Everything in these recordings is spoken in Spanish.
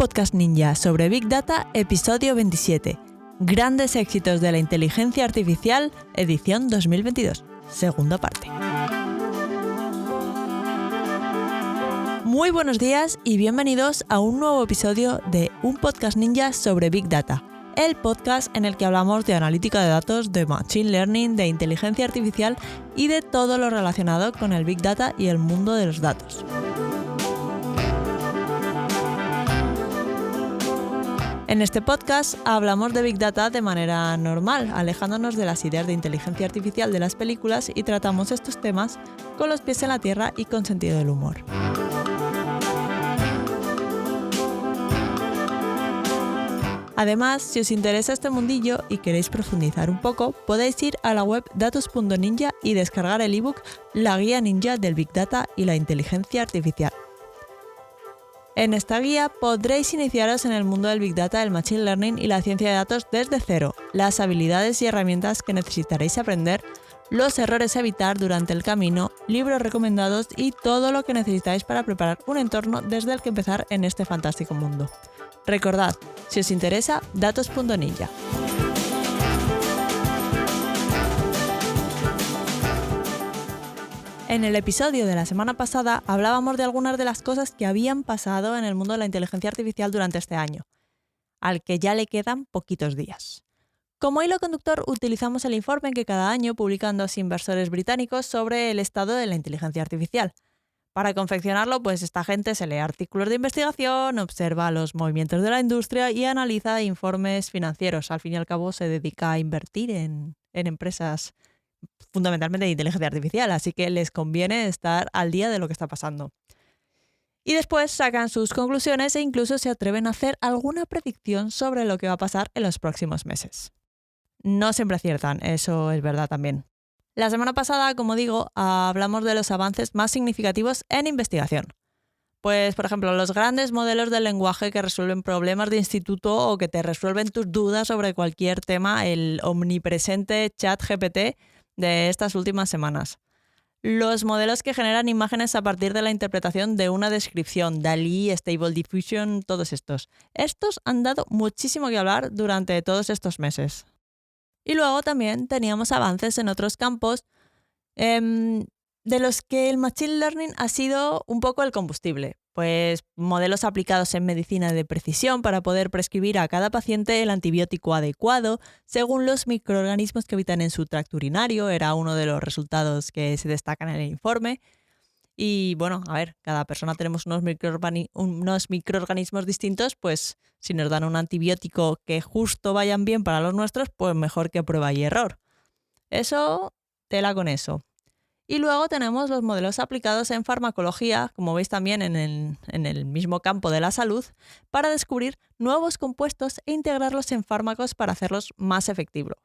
podcast ninja sobre Big Data, episodio 27. Grandes éxitos de la inteligencia artificial, edición 2022. Segunda parte. Muy buenos días y bienvenidos a un nuevo episodio de Un podcast ninja sobre Big Data, el podcast en el que hablamos de analítica de datos, de machine learning, de inteligencia artificial y de todo lo relacionado con el Big Data y el mundo de los datos. En este podcast hablamos de Big Data de manera normal, alejándonos de las ideas de inteligencia artificial de las películas y tratamos estos temas con los pies en la tierra y con sentido del humor. Además, si os interesa este mundillo y queréis profundizar un poco, podéis ir a la web datos.ninja y descargar el ebook La guía ninja del Big Data y la inteligencia artificial. En esta guía podréis iniciaros en el mundo del Big Data, el Machine Learning y la ciencia de datos desde cero, las habilidades y herramientas que necesitaréis aprender, los errores a evitar durante el camino, libros recomendados y todo lo que necesitáis para preparar un entorno desde el que empezar en este fantástico mundo. Recordad, si os interesa, datos.ninja. En el episodio de la semana pasada hablábamos de algunas de las cosas que habían pasado en el mundo de la inteligencia artificial durante este año, al que ya le quedan poquitos días. Como hilo conductor utilizamos el informe que cada año publican dos inversores británicos sobre el estado de la inteligencia artificial. Para confeccionarlo, pues esta gente se lee artículos de investigación, observa los movimientos de la industria y analiza informes financieros. Al fin y al cabo se dedica a invertir en empresas fundamentalmente de inteligencia artificial, así que les conviene estar al día de lo que está pasando. Y después sacan sus conclusiones e incluso se atreven a hacer alguna predicción sobre lo que va a pasar en los próximos meses. No siempre aciertan, eso es verdad también. La semana pasada, como digo, hablamos de los avances más significativos en investigación. Pues, por ejemplo, los grandes modelos del lenguaje que resuelven problemas de instituto o que te resuelven tus dudas sobre cualquier tema, el omnipresente ChatGPT de estas últimas semanas. Los modelos que generan imágenes a partir de la interpretación de una descripción, DALL-E, Stable Diffusion, todos estos. Estos han dado muchísimo que hablar durante todos estos meses. Y luego también teníamos avances en otros campos de los que el Machine Learning ha sido un poco el combustible. Pues modelos aplicados en medicina de precisión para poder prescribir a cada paciente el antibiótico adecuado según los microorganismos que habitan en su tracto urinario, era uno de los resultados que se destacan en el informe. Y bueno, a ver, cada persona tenemos unos microorganismos distintos, pues si nos dan un antibiótico que justo vayan bien para los nuestros, pues mejor que prueba y error. Eso, tela con eso. Y luego tenemos los modelos aplicados en farmacología, como veis también en el mismo campo de la salud, para descubrir nuevos compuestos e integrarlos en fármacos para hacerlos más efectivos.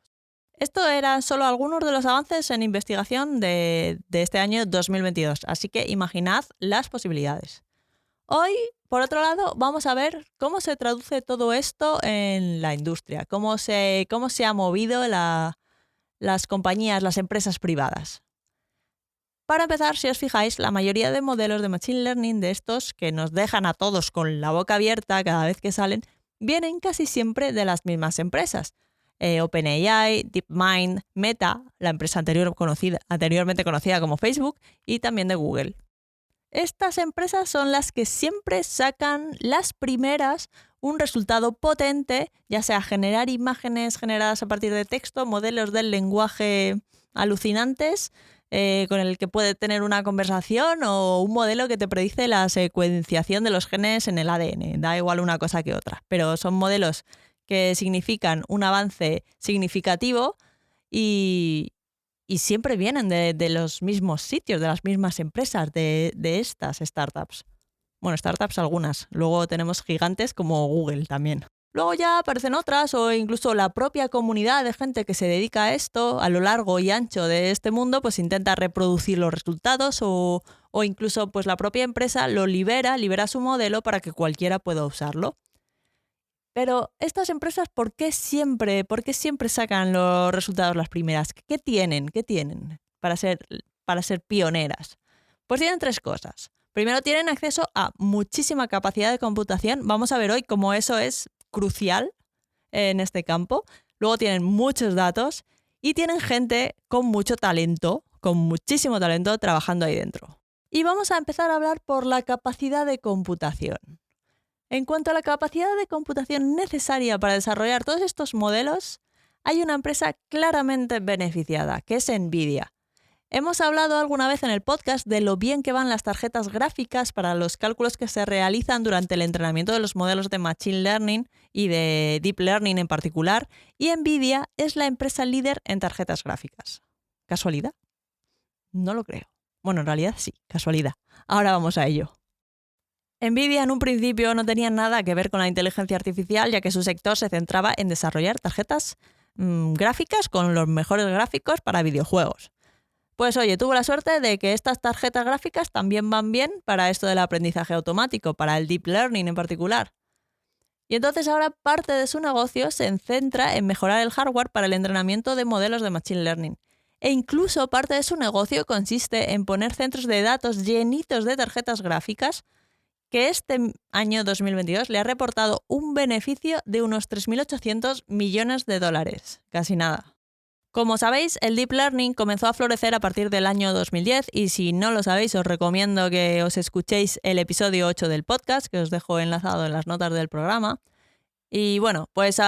Esto eran solo algunos de los avances en investigación de este año 2022, así que imaginad las posibilidades. Hoy, por otro lado, vamos a ver cómo se traduce todo esto en la industria, cómo se ha movido las compañías, las empresas privadas. Para empezar, si os fijáis, la mayoría de modelos de Machine Learning de estos, que nos dejan a todos con la boca abierta cada vez que salen, vienen casi siempre de las mismas empresas. OpenAI, DeepMind, Meta, la empresa anteriormente conocida como Facebook, y también de Google. Estas empresas son las que siempre sacan las primeras un resultado potente, ya sea generar imágenes generadas a partir de texto, modelos del lenguaje alucinantes, con el que puede tener una conversación o un modelo que te predice la secuenciación de los genes en el ADN. Da igual una cosa que otra, pero son modelos que significan un avance significativo y siempre vienen de los mismos sitios, de las mismas empresas, de estas startups. Bueno, startups algunas. Luego tenemos gigantes como Google también. Luego ya aparecen otras o incluso la propia comunidad de gente que se dedica a esto a lo largo y ancho de este mundo, pues intenta reproducir los resultados o incluso pues la propia empresa lo libera su modelo para que cualquiera pueda usarlo. Pero estas empresas, ¿por qué siempre sacan los resultados las primeras? ¿Qué tienen para ser pioneras? Pues tienen tres cosas. Primero, tienen acceso a muchísima capacidad de computación. Vamos a ver hoy cómo eso es crucial en este campo. Luego tienen muchos datos y tienen gente con mucho talento, con muchísimo talento trabajando ahí dentro. Y vamos a empezar a hablar por la capacidad de computación. En cuanto a la capacidad de computación necesaria para desarrollar todos estos modelos, hay una empresa claramente beneficiada, que es NVIDIA. Hemos hablado alguna vez en el podcast de lo bien que van las tarjetas gráficas para los cálculos que se realizan durante el entrenamiento de los modelos de Machine Learning y de Deep Learning en particular, y NVIDIA es la empresa líder en tarjetas gráficas. ¿Casualidad? No lo creo. Bueno, en realidad sí, casualidad. Ahora vamos a ello. NVIDIA en un principio no tenía nada que ver con la inteligencia artificial, ya que su sector se centraba en desarrollar tarjetas gráficas con los mejores gráficos para videojuegos. Pues oye, tuvo la suerte de que estas tarjetas gráficas también van bien para esto del aprendizaje automático, para el Deep Learning en particular. Y entonces ahora parte de su negocio se centra en mejorar el hardware para el entrenamiento de modelos de Machine Learning. E incluso parte de su negocio consiste en poner centros de datos llenitos de tarjetas gráficas que este año 2022 le ha reportado un beneficio de unos 3.800 millones de dólares. Casi nada. Como sabéis, el Deep Learning comenzó a florecer a partir del año 2010 y si no lo sabéis os recomiendo que os escuchéis el episodio 8 del podcast, que os dejo enlazado en las notas del programa. Y bueno, pues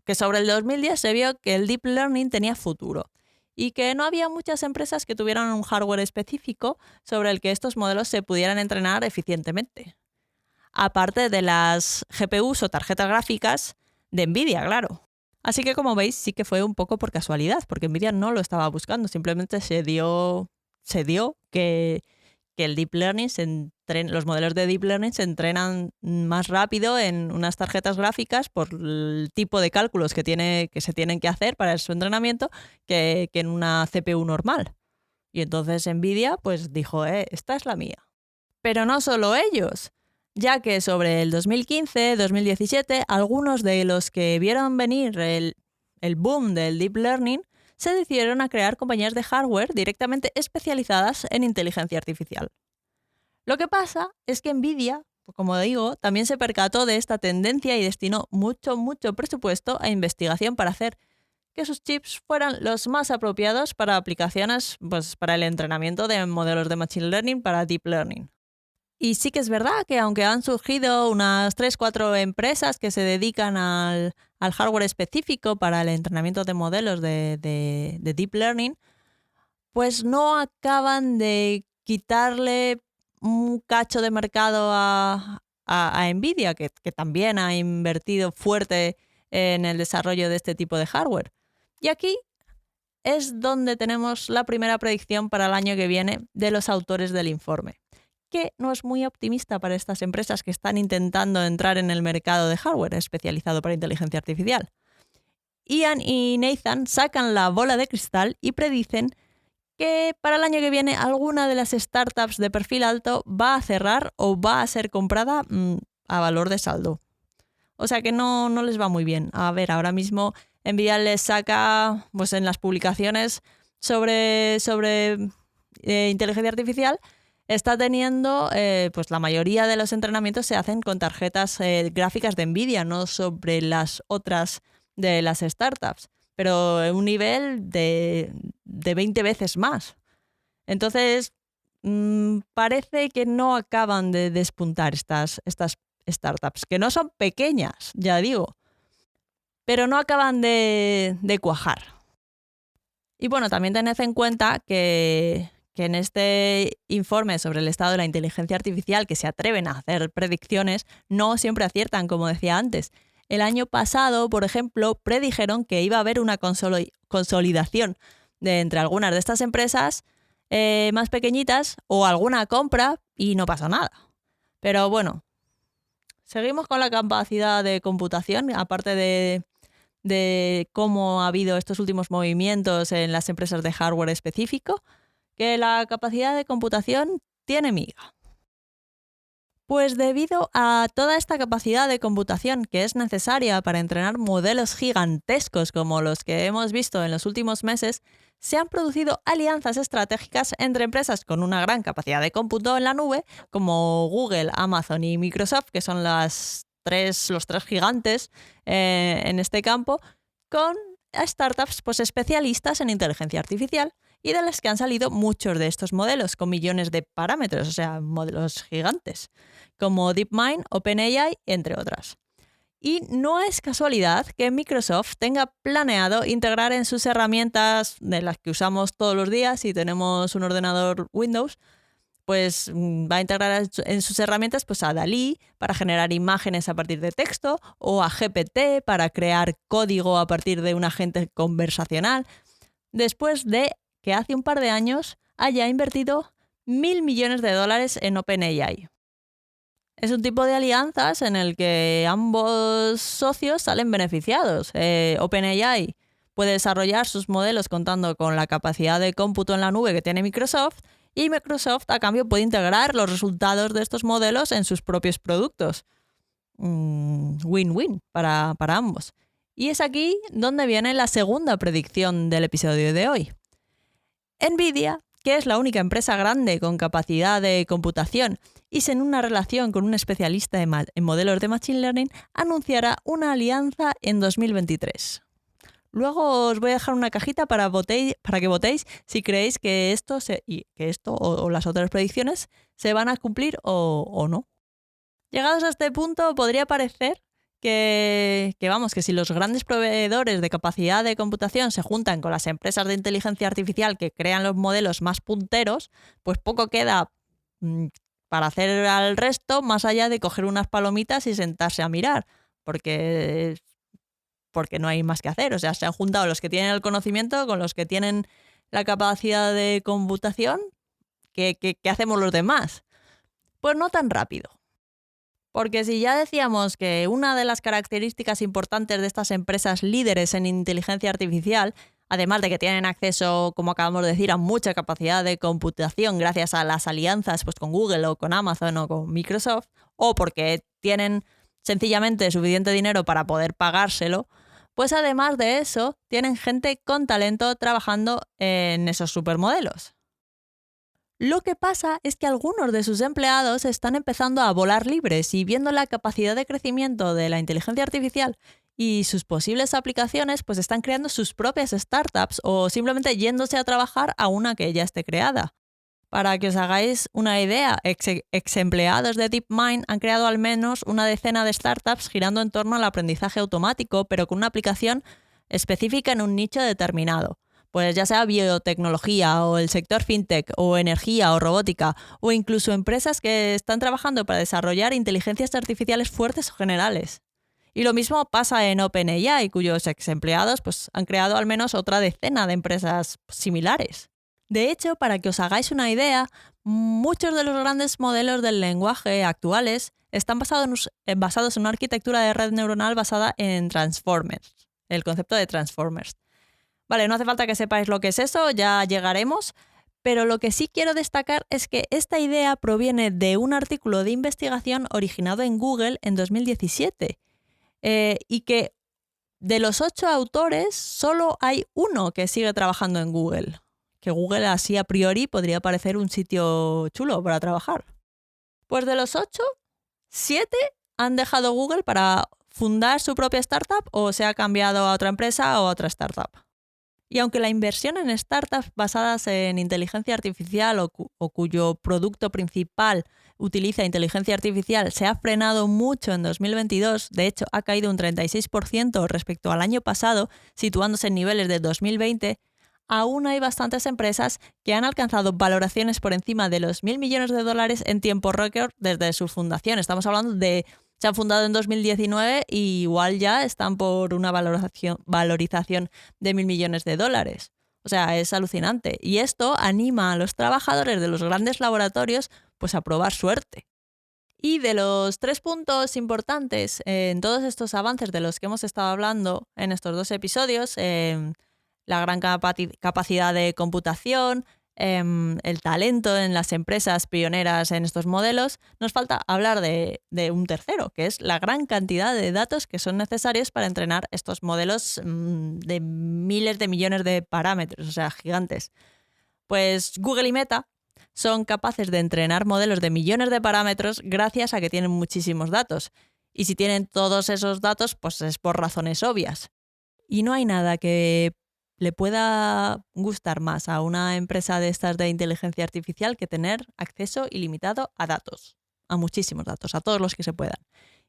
que sobre el 2010 se vio que el Deep Learning tenía futuro y que no había muchas empresas que tuvieran un hardware específico sobre el que estos modelos se pudieran entrenar eficientemente. Aparte de las GPUs o tarjetas gráficas de NVIDIA, claro. Así que como veis sí que fue un poco por casualidad, porque NVIDIA no lo estaba buscando, simplemente se dio que el Deep Learning los modelos de Deep Learning se entrenan más rápido en unas tarjetas gráficas por el tipo de cálculos que se tienen que hacer para su entrenamiento que en una CPU normal. Y entonces NVIDIA pues dijo, esta es la mía. Pero no solo ellos, ya que sobre el 2015-2017 algunos de los que vieron venir el boom del Deep Learning se decidieron a crear compañías de hardware directamente especializadas en inteligencia artificial. Lo que pasa es que NVIDIA, como digo, también se percató de esta tendencia y destinó mucho presupuesto a investigación para hacer que sus chips fueran los más apropiados para aplicaciones, pues para el entrenamiento de modelos de Machine Learning para Deep Learning. Y sí que es verdad que aunque han surgido unas 3-4 empresas que se dedican al hardware específico para el entrenamiento de modelos de Deep Learning, pues no acaban de quitarle un cacho de mercado a NVIDIA, que también ha invertido fuerte en el desarrollo de este tipo de hardware. Y aquí es donde tenemos la primera predicción para el año que viene de los autores del informe, que no es muy optimista para estas empresas que están intentando entrar en el mercado de hardware especializado para inteligencia artificial. Ian y Nathan sacan la bola de cristal y predicen que para el año que viene alguna de las startups de perfil alto va a cerrar o va a ser comprada a valor de saldo. O sea que no les va muy bien. A ver, ahora mismo NVIDIA les saca pues en las publicaciones sobre inteligencia artificial, está teniendo, pues la mayoría de los entrenamientos se hacen con tarjetas gráficas de NVIDIA, no sobre las otras de las startups, pero en un nivel de 20 veces más. Entonces, parece que no acaban de despuntar estas startups, que no son pequeñas, ya digo, pero no acaban de cuajar. Y bueno, también tened en cuenta que en este informe sobre el estado de la inteligencia artificial, que se atreven a hacer predicciones, no siempre aciertan, como decía antes. El año pasado, por ejemplo, predijeron que iba a haber una consolidación entre algunas de estas empresas más pequeñitas o alguna compra y no pasó nada. Pero bueno, seguimos con la capacidad de computación, aparte de cómo ha habido estos últimos movimientos en las empresas de hardware específico, que la capacidad de computación tiene miga. Pues debido a toda esta capacidad de computación que es necesaria para entrenar modelos gigantescos como los que hemos visto en los últimos meses, se han producido alianzas estratégicas entre empresas con una gran capacidad de cómputo en la nube, como Google, Amazon y Microsoft, que son los tres gigantes en este campo, con startups pues, especialistas en inteligencia artificial y de las que han salido muchos de estos modelos con millones de parámetros, o sea, modelos gigantes, como DeepMind, OpenAI, entre otras. Y no es casualidad que Microsoft tenga planeado integrar en sus herramientas de las que usamos todos los días si tenemos un ordenador Windows, pues va a integrar en sus herramientas pues, a DALL-E para generar imágenes a partir de texto o a GPT para crear código a partir de un agente conversacional, después de que hace un par de años haya invertido $1.000 millones en OpenAI. Es un tipo de alianzas en el que ambos socios salen beneficiados. OpenAI puede desarrollar sus modelos contando con la capacidad de cómputo en la nube que tiene Microsoft y Microsoft a cambio puede integrar los resultados de estos modelos en sus propios productos. Win-win para ambos. Y es aquí donde viene la segunda predicción del episodio de hoy. Nvidia, que es la única empresa grande con capacidad de computación y sin una relación con un especialista en modelos de Machine Learning, anunciará una alianza en 2023. Luego os voy a dejar una cajita para que votéis si creéis que esto o las otras predicciones se van a cumplir o no. Llegados a este punto, podría parecer que si los grandes proveedores de capacidad de computación se juntan con las empresas de inteligencia artificial que crean los modelos más punteros, pues poco queda para hacer al resto más allá de coger unas palomitas y sentarse a mirar, porque no hay más que hacer. O sea, se han juntado los que tienen el conocimiento con los que tienen la capacidad de computación. ¿Qué hacemos los demás? Pues no tan rápido. Porque si ya decíamos que una de las características importantes de estas empresas líderes en inteligencia artificial, además de que tienen acceso, como acabamos de decir, a mucha capacidad de computación gracias a las alianzas pues, con Google o con Amazon o con Microsoft, o porque tienen sencillamente suficiente dinero para poder pagárselo, pues además de eso, tienen gente con talento trabajando en esos supermodelos. Lo que pasa es que algunos de sus empleados están empezando a volar libres y viendo la capacidad de crecimiento de la inteligencia artificial y sus posibles aplicaciones, pues están creando sus propias startups o simplemente yéndose a trabajar a una que ya esté creada. Para que os hagáis una idea, ex empleados de DeepMind han creado al menos una decena de startups girando en torno al aprendizaje automático, pero con una aplicación específica en un nicho determinado. Pues ya sea biotecnología o el sector fintech o energía o robótica o incluso empresas que están trabajando para desarrollar inteligencias artificiales fuertes o generales. Y lo mismo pasa en OpenAI, cuyos ex empleados pues, han creado al menos otra decena de empresas similares. De hecho, para que os hagáis una idea, muchos de los grandes modelos del lenguaje actuales están basados en una arquitectura de red neuronal basada en Transformers, el concepto de Transformers. Vale, no hace falta que sepáis lo que es eso, ya llegaremos, pero lo que sí quiero destacar es que esta idea proviene de un artículo de investigación originado en Google en 2017 y que de los 8 autores solo hay uno que sigue trabajando en Google, que Google así a priori podría parecer un sitio chulo para trabajar. Pues de los 8, 7 han dejado Google para fundar su propia startup o se ha cambiado a otra empresa o a otra startup. Y aunque la inversión en startups basadas en inteligencia artificial o cuyo producto principal utiliza inteligencia artificial se ha frenado mucho en 2022, de hecho ha caído un 36% respecto al año pasado, situándose en niveles de 2020, aún hay bastantes empresas que han alcanzado valoraciones por encima de los $1.000 millones en tiempo récord desde su fundación. Estamos hablando de se han fundado en 2019 y igual ya están por una valorización de $1.000 millones. O sea, es alucinante. Y esto anima a los trabajadores de los grandes laboratorios pues, a probar suerte. Y de los 3 puntos importantes en todos estos avances de los que hemos estado hablando en estos 2 episodios, la gran capacidad de computación, el talento en las empresas pioneras en estos modelos, nos falta hablar de un tercero, que es la gran cantidad de datos que son necesarios para entrenar estos modelos de miles de millones de parámetros, o sea, gigantes. Pues Google y Meta son capaces de entrenar modelos de millones de parámetros gracias a que tienen muchísimos datos. Y si tienen todos esos datos, pues es por razones obvias. Y no hay nada que le pueda gustar más a una empresa de estas de inteligencia artificial que tener acceso ilimitado a datos, a muchísimos datos, a todos los que se puedan.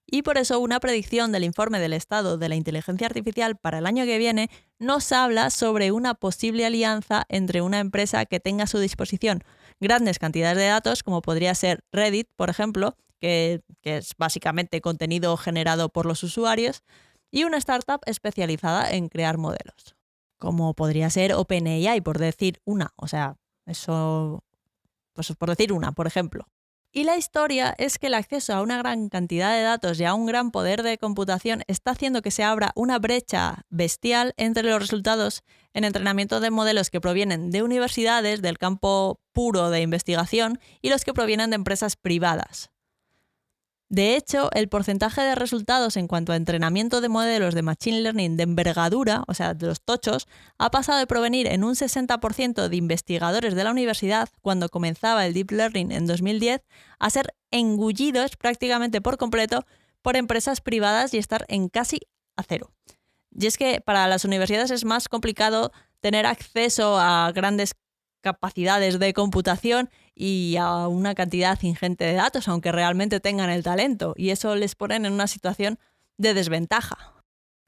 Y por eso una predicción del informe del estado de la inteligencia artificial para el año que viene nos habla sobre una posible alianza entre una empresa que tenga a su disposición grandes cantidades de datos, como podría ser Reddit, por ejemplo, que es básicamente contenido generado por los usuarios, y una startup especializada en crear modelos, como podría ser OpenAI, por decir una. O sea, eso, pues por decir una, por ejemplo. Y la historia es que el acceso a una gran cantidad de datos y a un gran poder de computación está haciendo que se abra una brecha bestial entre los resultados en entrenamiento de modelos que provienen de universidades, del campo puro de investigación, y los que provienen de empresas privadas. De hecho, el porcentaje de resultados en cuanto a entrenamiento de modelos de Machine Learning de envergadura, o sea, de los tochos, ha pasado de provenir en un 60% de investigadores de la universidad cuando comenzaba el Deep Learning en 2010 a ser engullidos prácticamente por completo por empresas privadas y estar en casi a cero. Y es que para las universidades es más complicado tener acceso a grandes capacidades de computación y a una cantidad ingente de datos, aunque realmente tengan el talento, y eso les pone en una situación de desventaja.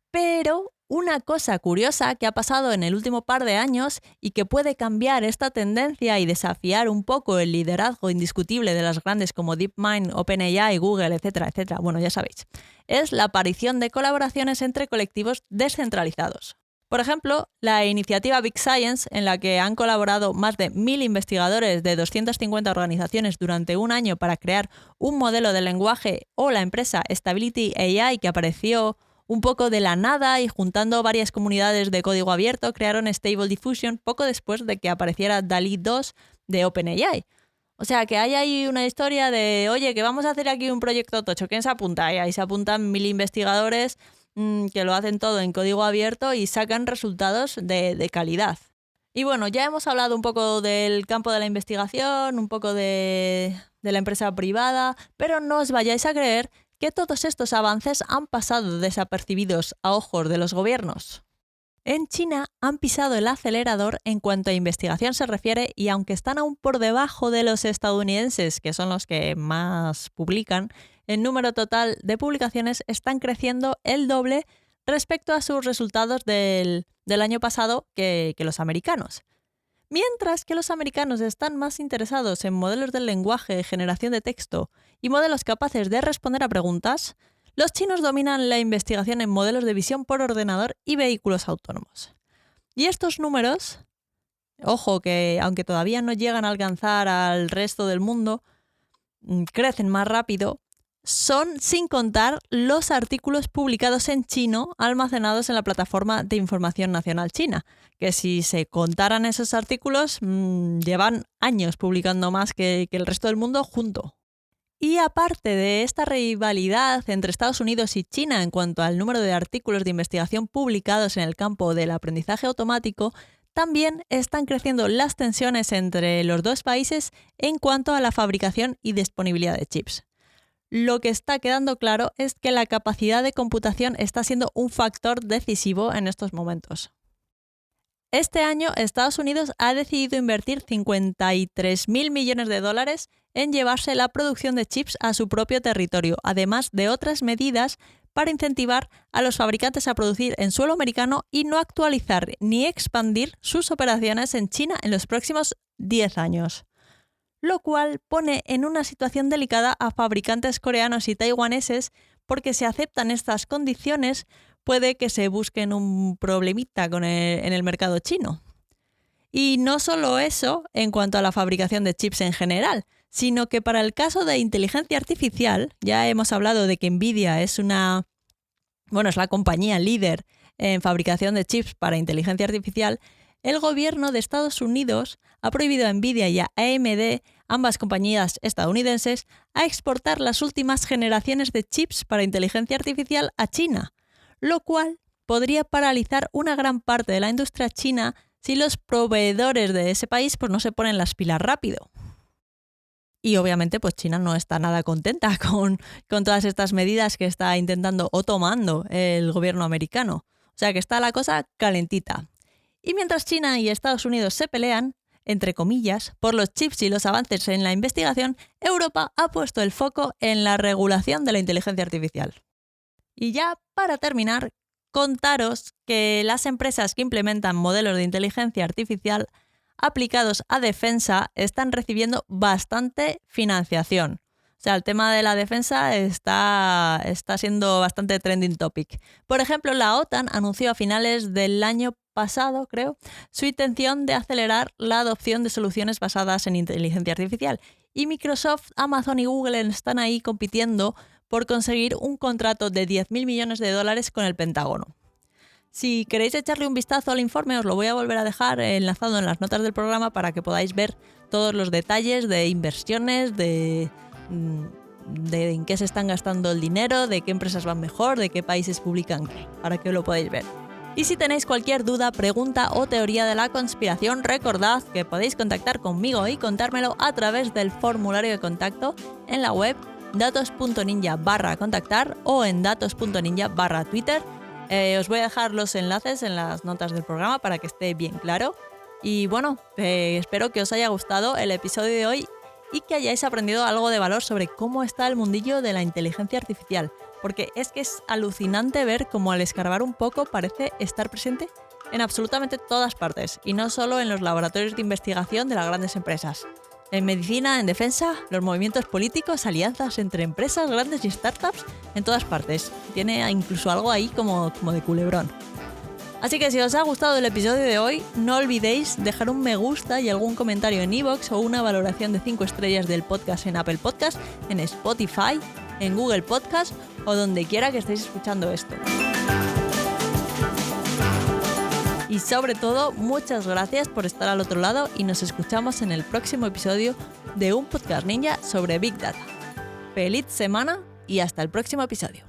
Pero una cosa curiosa que ha pasado en el último par de años y que puede cambiar esta tendencia y desafiar un poco el liderazgo indiscutible de las grandes como DeepMind, OpenAI, Google, etcétera, etcétera, bueno, ya sabéis, es la aparición de colaboraciones entre colectivos descentralizados. Por ejemplo, la iniciativa Big Science, en la que han colaborado más de 1.000 investigadores de 250 organizaciones durante un año para crear un modelo de lenguaje, o la empresa Stability AI, que apareció un poco de la nada y juntando varias comunidades de código abierto, crearon Stable Diffusion poco después de que apareciera DALL-E 2 de OpenAI. O sea, que hay ahí una historia de, oye, que vamos a hacer aquí un proyecto tocho, ¿quién se apunta? Y ahí se apuntan 1.000 investigadores que lo hacen todo en código abierto y sacan resultados de calidad. Y bueno, ya hemos hablado un poco del campo de la investigación, un poco de la empresa privada, pero no os vayáis a creer que todos estos avances han pasado desapercibidos a ojos de los gobiernos. En China han pisado el acelerador en cuanto a investigación se refiere, y aunque están aún por debajo de los estadounidenses, que son los que más publican, el número total de publicaciones están creciendo el doble respecto a sus resultados del año pasado que los americanos. Mientras que los americanos están más interesados en modelos del lenguaje, generación de texto y modelos capaces de responder a preguntas, los chinos dominan la investigación en modelos de visión por ordenador y vehículos autónomos. Y estos números, ojo que aunque todavía no llegan a alcanzar al resto del mundo, crecen más rápido, son sin contar los artículos publicados en chino almacenados en la Plataforma de Información Nacional China, que si se contaran esos artículos, llevan años publicando más que el resto del mundo junto. Y aparte de esta rivalidad entre Estados Unidos y China en cuanto al número de artículos de investigación publicados en el campo del aprendizaje automático, también están creciendo las tensiones entre los dos países en cuanto a la fabricación y disponibilidad de chips. Lo que está quedando claro es que la capacidad de computación está siendo un factor decisivo en estos momentos. Este año, Estados Unidos ha decidido invertir 53.000 millones de dólares en llevarse la producción de chips a su propio territorio, además de otras medidas para incentivar a los fabricantes a producir en suelo americano y no actualizar ni expandir sus operaciones en China en los próximos 10 años. Lo cual pone en una situación delicada a fabricantes coreanos y taiwaneses, porque si aceptan estas condiciones puede que se busquen un problemita en el mercado chino. Y no solo eso en cuanto a la fabricación de chips en general, sino que para el caso de inteligencia artificial, ya hemos hablado de que Nvidia es la compañía líder en fabricación de chips para inteligencia artificial. el gobierno de Estados Unidos ha prohibido a Nvidia y a AMD, ambas compañías estadounidenses, a exportar las últimas generaciones de chips para inteligencia artificial a China, lo cual podría paralizar una gran parte de la industria china si los proveedores de ese país no se ponen las pilas rápido. Y obviamente China no está nada contenta con todas estas medidas que está intentando o tomando el gobierno americano. O sea que está la cosa calentita. Y mientras China y Estados Unidos se pelean, entre comillas, por los chips y los avances en la investigación, Europa ha puesto el foco en la regulación de la inteligencia artificial. Y ya para terminar, contaros que las empresas que implementan modelos de inteligencia artificial aplicados a defensa están recibiendo bastante financiación. O sea, el tema de la defensa está siendo bastante trending topic. Por ejemplo, la OTAN anunció a finales del año pasado, creo, su intención de acelerar la adopción de soluciones basadas en inteligencia artificial. Y Microsoft, Amazon y Google están ahí compitiendo por conseguir un contrato de $10.000 millones con el Pentágono. Si queréis echarle un vistazo al informe, os lo voy a volver a dejar enlazado en las notas del programa para que podáis ver todos los detalles de inversiones, de en qué se están gastando el dinero, de qué empresas van mejor, de qué países publican qué, para que lo podáis ver. Y si tenéis cualquier duda, pregunta o teoría de la conspiración, recordad que podéis contactar conmigo y contármelo a través del formulario de contacto en la web datos.ninja/contactar o en datos.ninja/Twitter. Os voy a dejar los enlaces en las notas del programa para que esté bien claro. Y bueno, espero que os haya gustado el episodio de hoy y que hayáis aprendido algo de valor sobre cómo está el mundillo de la inteligencia artificial. Porque es que es alucinante ver cómo al escarbar un poco parece estar presente en absolutamente todas partes y no solo en los laboratorios de investigación de las grandes empresas. En medicina, en defensa, los movimientos políticos, alianzas entre empresas grandes y startups, en todas partes. Tiene incluso algo ahí como de culebrón. Así que si os ha gustado el episodio de hoy, no olvidéis dejar un me gusta y algún comentario en iVoox o una valoración de 5 estrellas del podcast en Apple Podcast, en Spotify, en Google Podcast o donde quiera que estéis escuchando esto. Y sobre todo, muchas gracias por estar al otro lado y nos escuchamos en el próximo episodio de un podcast ninja sobre Big Data. ¡Feliz semana y hasta el próximo episodio!